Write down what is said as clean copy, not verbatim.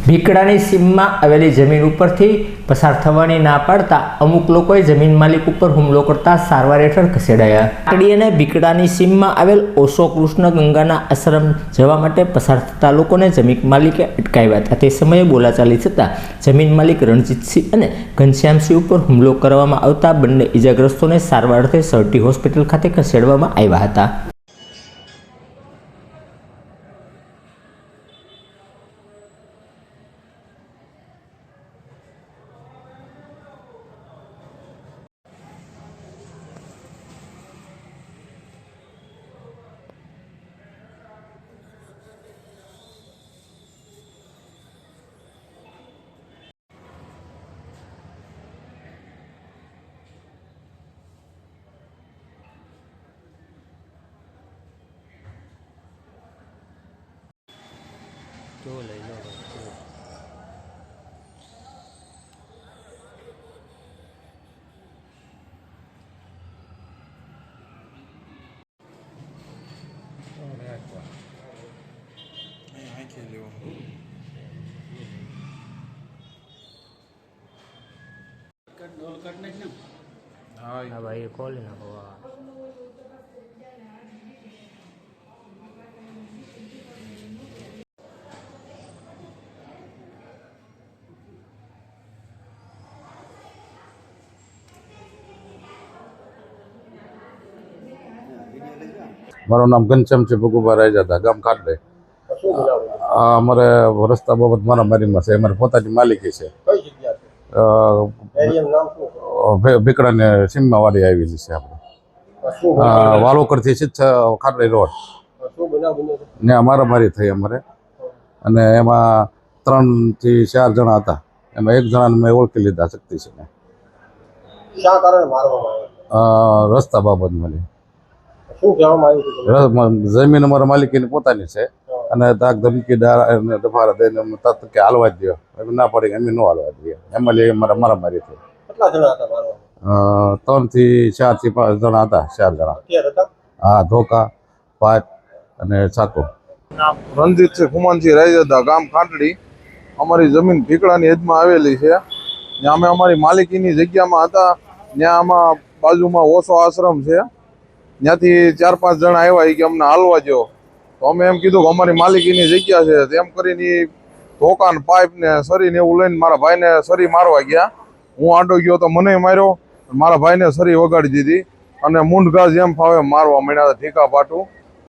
ભીકડાની સીમમાં આવેલી જમીન ઉપરથી પસાર થવાની ના પાડતા અમુક લોકોએ જમીન માલિક ઉપર હુમલો કરતા સારવાર હેઠળ ખસેડાયા. કાકડી અને ભીકડાની સીમમાં આવેલ ઓશો કૃષ્ણ ગંગાના આશ્રમ જવા માટે પસાર થતા લોકોને જમીન માલિકે અટકાવ્યા હતા. તે સમયે બોલાચાલી થતાં જમીન માલિક રણજીતસિંહ અને ઘનશ્યામસિંહ ઉપર હુમલો કરવામાં આવતા બંને ઇજાગ્રસ્તોને સારવાર અર્થે સરટી હોસ્પિટલ ખાતે ખસેડવામાં આવ્યા હતા. हाँ भाई कॉल ना हुआ મારું નામ ઘનશ્યામસિંહ ભગુભા રાજા હતા, ગામ ખાટલે. અમારે રસ્તા બાબત મારામારીમાં છે. અમારે પોતાની માલિકી છે. ભીકડાને સીમમાં વાડી આવેલી છે. આપણે વાલોકરથી સીધા ખાટલે રોડ ને મારામારી થઈ અમારે, અને એમાં 3 થી 4 જણા હતા. એમાં એક જણાને મેં ઓળખી લીધા, શક્તિસિંહને. રસ્તા બાબત મળી. જમીન અમારા માલિકીની પોતાની છે, અને ધાક ધમકીદાર દફારા દઈને તત કે હાલવા જ દો, એમ ના પડે અમે ન હાલવા દઈએ. એમાં અમારા મારામારી થઈ. 3 થી 4 થી 5 જણા હતા. 4 જણા. હા, ધોકા, પાઇપ અને ચાકુ. રણજીતસિંહ ખુમાનસિંહ રાયજાદા, ગામ ખાટડી. અમારી જમીન ભીકડાની હદમાં આવેલી છે. ત્યાં અમે અમારી માલિકીની જગ્યામાં હતા. ત્યાં આમાં બાજુમાં ઓશો આશ્રમ છે. ત્યાંથી 4-5 જણા આવ્યા કે અમને હાલવા દો. તો અમે એમ કીધું કે અમારી માલિકીની જગ્યા છે. તેમ કરીને ધોકા ને પાઇપ ને સરી ને એવું લઈને મારા ભાઈને સરી મારવા ગયા. હું આડો ગયો તો મને માર્યો. મારા ભાઈને સરી વગાડી દીધી અને મૂંઢ ઘા જેમ ફાવે મારવા માંડ્યા, ઠીકા પાટું.